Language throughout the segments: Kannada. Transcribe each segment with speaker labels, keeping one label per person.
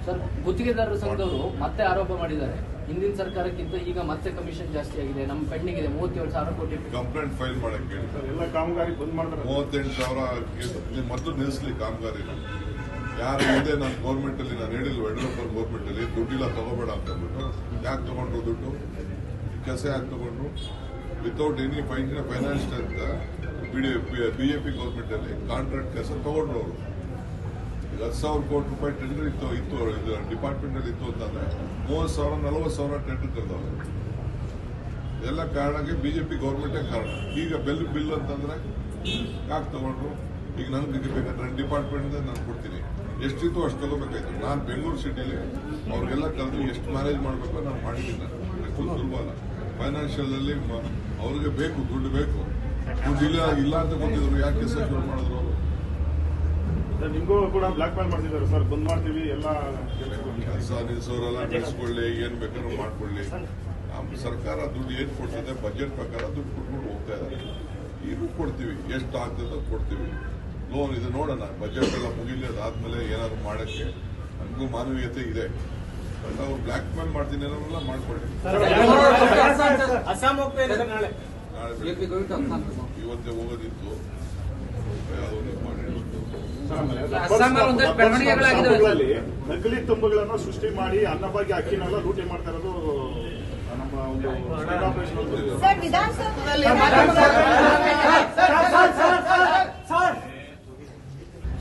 Speaker 1: ಸರ್, ಗುತ್ತಿಗೆದಾರರ ಸಂಘದವರು ಮತ್ತೆ ಆರೋಪ ಮಾಡಿದ್ದಾರೆ. ಹಿಂದಿನ ಸರ್ಕಾರಕ್ಕಿಂತ ಈಗ ಮತ್ತೆ ಕಮಿಷನ್ ಜಾಸ್ತಿ ಆಗಿದೆ. ನಮ್ಮ ಪೆಂಡಿಂಗ್ ಇದೆ 37,000 ಕೋಟಿ.
Speaker 2: ಕಂಪ್ಲೇಂಟ್ ಫೈಲ್ ಮಾಡಕ್ಕೆ ಹೇಳಿ.
Speaker 3: ಎಲ್ಲ ಕಾಮಗಾರಿ ಬಂದ್ ಮಾಡ್ತಾರೆ.
Speaker 2: 38,000 ಮೊದಲು ನಿಲ್ಲಿಸಲಿ ಕಾಮಗಾರಿನ. ಯಾರು ಇದೆ ನಾನು ಗೌರ್ಮೆಂಟ್ ಅಲ್ಲಿ ನಾನು ಹೇಳಿಲ್ವ, ಯಡಿಯೂರಪ್ಪರ ಗೌರ್ಮೆಂಟ್ ಅಲ್ಲಿ ದುಡ್ಡಿಲ್ಲ ತಗೋಬೇಡ ಅಂತ ಅಂದ್ಬಿಟ್ಟು ಯಾಕೆ ತಗೊಂಡ್ರು ದುಡ್ಡು? ಕೆಲಸ ಯಾಕೆ ತಗೊಂಡ್ರು? ವಿತೌಟ್ ಎನಿ ಫೈನಾನ್ಸ್ ಅಂತ ಬಿಜೆಪಿ ಗೌರ್ಮೆಂಟ್ ಅಲ್ಲಿ ಕಾಂಟ್ರಾಕ್ಟ್ ಕೆಲಸ ತಗೊಂಡ್ರು ಅವರು. 10,000 ಕೋಟಿ ರೂಪಾಯಿ ಟೆಂಡರ್ ಇತ್ತು ಡಿಪಾರ್ಟ್ಮೆಂಟ್ ಅಲ್ಲಿ ಇತ್ತು ಅಂತಂದ್ರೆ 30,000 40,000 ಟೆಂಡರ್ ಕರೆದವ್ರೆ. ಎಲ್ಲ ಕಾರಣಕ್ಕೆ ಬಿಜೆಪಿ ಗೌರ್ಮೆಂಟೇ ಕಾರಣ. ಈಗ ಬಿಲ್ ಅಂತಂದ್ರೆ ಯಾಕೆ ತಗೊಂಡ್ರು? ಈಗ ನನಗೆ ಬೇಕಾದ್ರೆ ನನ್ನ ಡಿಪಾರ್ಟ್ಮೆಂಟ್ ನಾನು ಕೊಡ್ತೀನಿ, ಎಷ್ಟಿತ್ತು ಅಷ್ಟು ತಗೋಬೇಕಾಯ್ತು. ನಾನು ಬೆಂಗಳೂರು ಸಿಟಿಲಿ ಅವ್ರಿಗೆಲ್ಲ ಕರೆದು ಎಷ್ಟು ಮ್ಯಾನೇಜ್ ಮಾಡಬೇಕು ನಾನು ಮಾಡಿದ್ದೀನಿ. ಎಷ್ಟು ಸುಲಭ ಅಲ್ಲ. ಫೈನಾನ್ಷಿಯಲ್ ಅಲ್ಲಿ ಅವ್ರಿಗೆ ಬೇಕು, ದುಡ್ಡು ಬೇಕು. ದುಡ್ಡು ಇಲ್ಲ ಅಂತ ಗೊತ್ತಿದ್ರು ಯಾಕೆ ಸೆಕ್ಯೂರ್ ಮಾಡಿದ್ರು ಅವರು?
Speaker 3: ನಿಮಗೂ ಕೂಡ ಬ್ಲಾಕ್ ಮೇಲ್ ಮಾಡ್ತಿದ್ದಾರೆ ಸರ್, ಬಂದ್ ಮಾಡ್ತೀವಿ ಎಲ್ಲ
Speaker 2: ಕೆಲಸ ನಿಲ್ಸೋರೆಲ್ಲ ನಿಲ್ಸ್ಕೊಳ್ಳಿ, ಏನ್ ಬೇಕಾದ್ರೂ ಮಾಡ್ಕೊಳ್ಳಿ. ನಮ್ಮ ಸರ್ಕಾರ ದುಡ್ಡು ಏನ್ ಕೊಡ್ತದೆ ಬಜೆಟ್ ಪ್ರಕಾರ ದುಡ್ಡು ಕೊಟ್ಕೊಂಡು ಹೋಗ್ತಾ ಇದ್ದಾರೆ. ಈಗ ಕೊಡ್ತೀವಿ, ಎಷ್ಟು ಆಗ್ತದೋ ಕೊಡ್ತೀವಿ. ಲೋನ್ ಇದು ನೋಡೋಣ, ಬಜೆಟ್ ಎಲ್ಲ ಮುಗಿಲಿ, ಅದಾದ್ಮೇಲೆ ಏನಾದ್ರು ಮಾಡಕ್ಕೆ ನಮಗೂ ಮಾನವೀಯತೆ ಇದೆ. ನಾವು ಬ್ಲಾಕ್ ಮೇಲ್ ಮಾಡ್ತೀನಿ ಅನ್ನೋಲ್ಲ ಮಾಡ್ಕೊಳ್ಳಿ. ಇವತ್ತೇ ಹೋಗೋದಿತ್ತು,
Speaker 3: ನಕಲಿ ತುಂಬುಗಳನ್ನು ಸೃಷ್ಟಿ ಮಾಡಿ ಅನ್ನಭಾಗ್ಯ ಅಕ್ಕಿನೆಲ್ಲ ಲೂಟಿ ಮಾಡ್ತಾ ಇರೋದು ನಮ್ಮ ಒಂದು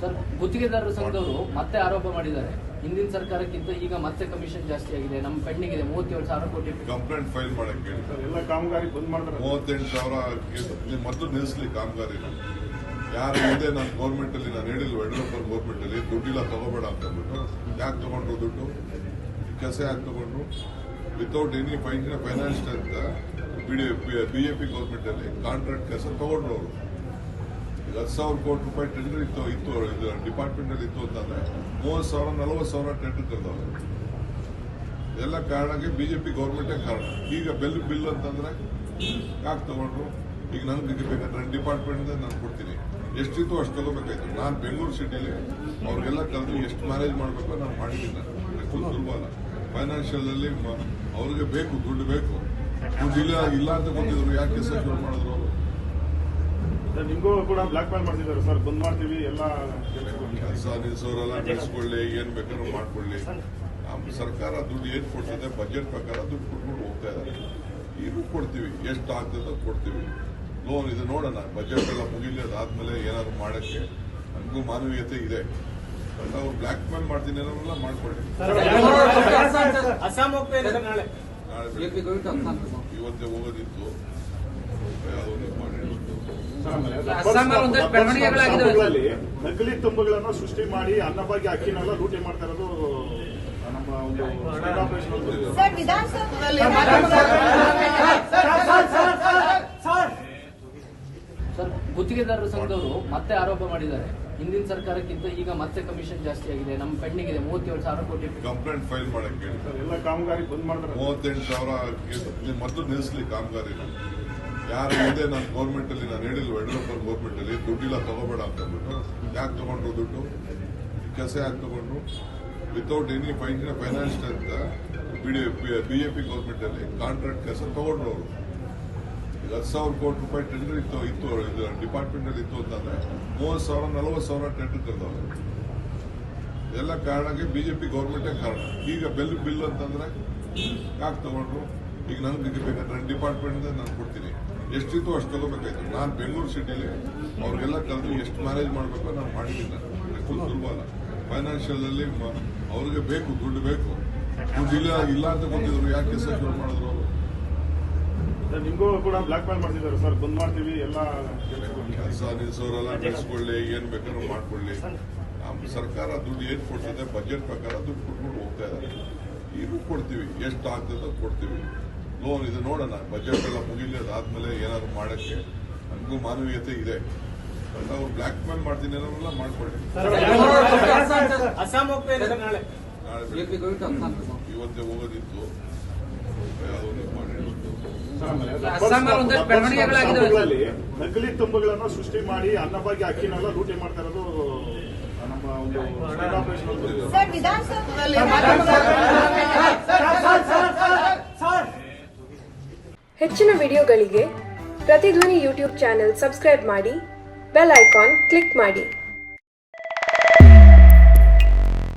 Speaker 1: ಸರ್, ಗುತ್ತಿಗೆದಾರರ ಸಂಘದವರು ಮತ್ತೆ ಆರೋಪ ಮಾಡಿದ್ದಾರೆ. ಹಿಂದಿನ ಸರ್ಕಾರಕ್ಕಿಂತ ಈಗ ಮತ್ತೆ ಕಮಿಷನ್ ಜಾಸ್ತಿ ಆಗಿದೆ. ನಮ್ಮ ಪೆಂಡಿಂಗ್ ಇದೆ 37,000 ಕೋಟಿ.
Speaker 2: ಕಂಪ್ಲೇಂಟ್ ಫೈಲ್ ಮಾಡಕ್ಕೆ ಹೇಳಿ.
Speaker 3: ಎಲ್ಲ ಕಾಮಗಾರಿ ಬಂದ್ ಮಾಡ್ತಾರೆ.
Speaker 2: 38,000 ಮೊದಲು ನಿಲ್ಲಿಸಲಿ ಕಾಮಗಾರಿನ. ಯಾರು ಇದೆ ನಾನು ಗೌರ್ಮೆಂಟ್ ಅಲ್ಲಿ ನಾನು ಹೇಳಿಲ್ವ, ಯಡಿಯೂರಪ್ಪರ ಗೌರ್ಮೆಂಟ್ ಅಲ್ಲಿ ದುಡ್ಡಿಲ್ಲ ತಗೋಬೇಡ ಅಂತ ಅಂದ್ಬಿಟ್ಟು ಯಾಕೆ ತಗೊಂಡ್ರು ದುಡ್ಡು? ಕೆಲಸ ಯಾಕೆ ತಗೊಂಡ್ರು? ವಿತೌಟ್ ಎನಿ ಫೈನಾನ್ಸ್ ಅಂತ ಬಿಜೆಪಿ ಗೌರ್ಮೆಂಟ್ ಅಲ್ಲಿ ಕಾಂಟ್ರಾಕ್ಟ್ ಕೆಲಸ ತಗೊಂಡ್ರು ಅವರು. 10,000 ಕೋಟಿ ರೂಪಾಯಿ ಟೆಂಡರ್ ಇತ್ತು ಡಿಪಾರ್ಟ್ಮೆಂಟ್ ಅಲ್ಲಿ ಇತ್ತು ಅಂತಂದ್ರೆ 30,000 40,000 ಟೆಂಡರ್ ಕರೆದವ್ರೆ. ಎಲ್ಲ ಕಾರಣಕ್ಕೆ ಬಿಜೆಪಿ ಗೌರ್ಮೆಂಟೇ ಕಾರಣ. ಈಗ ಬಿಲ್ ಅಂತಂದ್ರೆ ಯಾಕೆ ತಗೊಂಡ್ರು? ಈಗ ನನಗೆ ಬೇಕಾದ್ರೆ ನನ್ನ ಡಿಪಾರ್ಟ್ಮೆಂಟ್ ನಾನು ಕೊಡ್ತೀನಿ, ಎಷ್ಟಿತ್ತು ಅಷ್ಟು ತಗೋಬೇಕಾಯ್ತು. ನಾನು ಬೆಂಗಳೂರು ಸಿಟಿಲಿ ಅವ್ರಿಗೆಲ್ಲ ಕರೆದು ಎಷ್ಟು ಮ್ಯಾನೇಜ್ ಮಾಡಬೇಕು ನಾನು ಮಾಡಿದ್ದೀನಿ. ಎಷ್ಟು ಸುಲಭ ಅಲ್ಲ. ಫೈನಾನ್ಷಿಯಲ್ ಅಲ್ಲಿ ಅವ್ರಿಗೆ ಬೇಕು, ದುಡ್ಡು ಬೇಕು. ದುಡ್ಡು ಇಲ್ಲ ಅಂತ ಗೊತ್ತಿದ್ರು ಯಾಕೆ ಸೆಕ್ಯೂರ್ ಮಾಡಿದ್ರು ಅವರು?
Speaker 3: ನಿಮಗೂ ಕೂಡ ಬ್ಲಾಕ್ ಮೇಲ್ ಮಾಡ್ತಿದ್ದಾರೆ ಸರ್, ಬಂದ್ ಮಾಡ್ತೀವಿ ಎಲ್ಲ
Speaker 2: ಕೆಲಸ ನಿಲ್ಸೋರೆಲ್ಲ ನಿಲ್ಸ್ಕೊಳ್ಳಿ, ಏನ್ ಬೇಕಾದ್ರೂ ಮಾಡ್ಕೊಳ್ಳಿ. ನಮ್ಮ ಸರ್ಕಾರ ದುಡ್ಡು ಏನ್ ಕೊಡ್ತದೆ ಬಜೆಟ್ ಪ್ರಕಾರ ದುಡ್ಡು ಕೊಟ್ಕೊಂಡು ಹೋಗ್ತಾ ಇದ್ದಾರೆ. ಈಗ ಕೊಡ್ತೀವಿ, ಎಷ್ಟು ಆಗ್ತದೋ ಕೊಡ್ತೀವಿ. ಲೋನ್ ಇದು ನೋಡೋಣ, ಬಜೆಟ್ ಎಲ್ಲ ಮುಗಿಲಿ, ಅದಾದ್ಮೇಲೆ ಏನಾದ್ರು ಮಾಡಕ್ಕೆ ನಮಗೂ ಮಾನವೀಯತೆ ಇದೆ. ನಾವು ಬ್ಲಾಕ್ ಮೇಲ್ ಮಾಡ್ತೀನಿ ಅನ್ನೋಲ್ಲ ಮಾಡ್ಕೊಳ್ಳಿ. ಇವತ್ತೇ ಹೋಗೋದಿತ್ತು,
Speaker 3: ನಕಲಿ ತುಂಬುಗಳನ್ನು ಸೃಷ್ಟಿ ಮಾಡಿ ಅನ್ನಭಾಗ್ಯ ಅಕ್ಕಿನೆಲ್ಲ ಲೂಟಿ ಮಾಡ್ತಾ ಇರೋದು ನಮ್ಮ ಒಂದು
Speaker 1: ಸರ್, ಗುತ್ತಿಗೆದಾರರ ಸಂಘದವರು ಮತ್ತೆ ಆರೋಪ ಮಾಡಿದ್ದಾರೆ. ಹಿಂದಿನ ಸರ್ಕಾರಕ್ಕಿಂತ ಈಗ ಮತ್ತೆ ಕಮಿಷನ್ ಜಾಸ್ತಿ ಆಗಿದೆ. ನಮ್ಮ ಪೆಂಡಿಂಗ್ ಇದೆ 37,000 ಕೋಟಿ.
Speaker 2: ಕಂಪ್ಲೇಂಟ್ ಫೈಲ್ ಮಾಡಕ್ಕೆ ಹೇಳಿ.
Speaker 3: ಎಲ್ಲ ಕಾಮಗಾರಿ ಬಂದ್ ಮಾಡ್ತಾರೆ.
Speaker 2: 38,000 ಮೊದಲು ನಿಲ್ಲಿಸಲಿ ಕಾಮಗಾರಿನ. ಯಾರು ಇದೆ ನಾನು ಗೌರ್ಮೆಂಟ್ ಅಲ್ಲಿ ನಾನು ಹೇಳಿಲ್ವ, ಯಡಿಯೂರಪ್ಪರ ಗೌರ್ಮೆಂಟ್ ಅಲ್ಲಿ ದುಡ್ಡಿಲ್ಲ ತಗೋಬೇಡ ಅಂತ ಅಂದ್ಬಿಟ್ಟು ಯಾಕೆ ತಗೊಂಡ್ರು ದುಡ್ಡು? ಕೆಲಸ ಯಾಕೆ ತಗೊಂಡ್ರು? ವಿತೌಟ್ ಎನಿ ಫೈನಾನ್ಸ್ ಅಂತ ಬಿಜೆಪಿ ಗೌರ್ಮೆಂಟ್ ಅಲ್ಲಿ ಕಾಂಟ್ರಾಕ್ಟ್ ಕೆಲಸ ತಗೊಂಡ್ರು ಅವರು. 10,000 ಕೋಟಿ ರೂಪಾಯಿ ಟೆಂಡರ್ ಇತ್ತು ಡಿಪಾರ್ಟ್ಮೆಂಟ್ ಅಲ್ಲಿ ಇತ್ತು ಅಂತಂದ್ರೆ 30,000 40,000 ಟೆಂಡರ್ ಕರೆದವ್ರೆ. ಎಲ್ಲ ಕಾರಣಕ್ಕೆ ಬಿಜೆಪಿ ಗೌರ್ಮೆಂಟೇ ಕಾರಣ. ಈಗ ಬಿಲ್ ಅಂತಂದ್ರೆ ಯಾಕೆ ತಗೊಂಡ್ರು? ಈಗ ನನಗೆ ಬೇಕಾದ್ರೆ ನನ್ನ ಡಿಪಾರ್ಟ್ಮೆಂಟ್ ನಾನು ಕೊಡ್ತೀನಿ, ಎಷ್ಟಿತ್ತು ಅಷ್ಟು ತಗೋಬೇಕಾಯ್ತು. ನಾನು ಬೆಂಗಳೂರು ಸಿಟಿಲಿ ಅವ್ರಿಗೆಲ್ಲ ಕರೆದು ಎಷ್ಟು ಮ್ಯಾನೇಜ್ ಮಾಡಬೇಕು ನಾನು ಮಾಡಿದ್ದೀನಿ. ಎಷ್ಟು ಸುಲಭ ಅಲ್ಲ. ಫೈನಾನ್ಷಿಯಲ್ ಅಲ್ಲಿ ಅವ್ರಿಗೆ ಬೇಕು, ದುಡ್ಡು ಬೇಕು. ದುಡ್ಡು ಇಲ್ಲ ಅಂತ ಗೊತ್ತಿದ್ರು ಯಾಕೆ ಸೆಕ್ಯೂರ್ ಮಾಡಿದ್ರು ಅವರು?
Speaker 3: ನಿಮಗೂ ಕೂಡ ಬ್ಲಾಕ್ ಮೇಲ್ ಮಾಡ್ತಿದ್ದಾರೆ ಸರ್, ಬಂದ್ ಮಾಡ್ತೀವಿ ಎಲ್ಲ
Speaker 2: ಕೆಲಸ ನಿಲ್ಸೋರೆಲ್ಲ ನಿಲ್ಸ್ಕೊಳ್ಳಿ, ಏನ್ ಬೇಕಾದ್ರೂ ಮಾಡ್ಕೊಳ್ಳಿ. ನಮ್ಮ ಸರ್ಕಾರ ದುಡ್ಡು ಏನ್ ಕೊಡ್ತದೆ ಬಜೆಟ್ ಪ್ರಕಾರ ದುಡ್ಡು ಕೊಟ್ಕೊಂಡು ಹೋಗ್ತಾ ಇದ್ದಾರೆ. ಈಗ ಕೊಡ್ತೀವಿ, ಎಷ್ಟು ಆಗ್ತದೋ ಕೊಡ್ತೀವಿ. ಲೋನ್ ಇದು ನೋಡೋಣ, ಬಜೆಟ್ ಎಲ್ಲ ಮುಗಿಲಿ, ಅದಾದ್ಮೇಲೆ ಏನಾದ್ರು ಮಾಡಕ್ಕೆ ನಮಗೂ ಮಾನವೀಯತೆ ಇದೆ. ನಾವು ಬ್ಲಾಕ್ ಮೇಲ್ ಮಾಡ್ತೀನಿ ಅನ್ನೋಲ್ಲ ಮಾಡ್ಕೊಳ್ಳಿ. ಇವತ್ತೇ ಹೋಗೋದಿತ್ತು,
Speaker 3: ನಕಲಿ ತುಂಬುಗಳನ್ನು ಸೃಷ್ಟಿ ಮಾಡಿ ಅನ್ನಭಾಗ್ಯ ಅಕ್ಕಿನೆಲ್ಲ ಲೂಟಿ ಮಾಡ್ತಾ ಇರೋದು ನಮ್ಮ ಒಂದು ಸ್ಟಿಂಗ್ ಆಪರೇಷನ್ ಅಂತ
Speaker 4: ಸರ್ ವಿಧಾನಸೌಧದಲ್ಲಿ
Speaker 5: ಹೆಚ್ಚಿನ ವಿಡಿಯೋಗಳಿಗೆ ಪ್ರತಿಧ್ವನಿ ಯೂಟ್ಯೂಬ್ ಚಾನೆಲ್ ಸಬ್ಸ್ಕ್ರೈಬ್ ಮಾಡಿ, ಬೆಲ್ ಐಕಾನ್ ಕ್ಲಿಕ್ ಮಾಡಿ.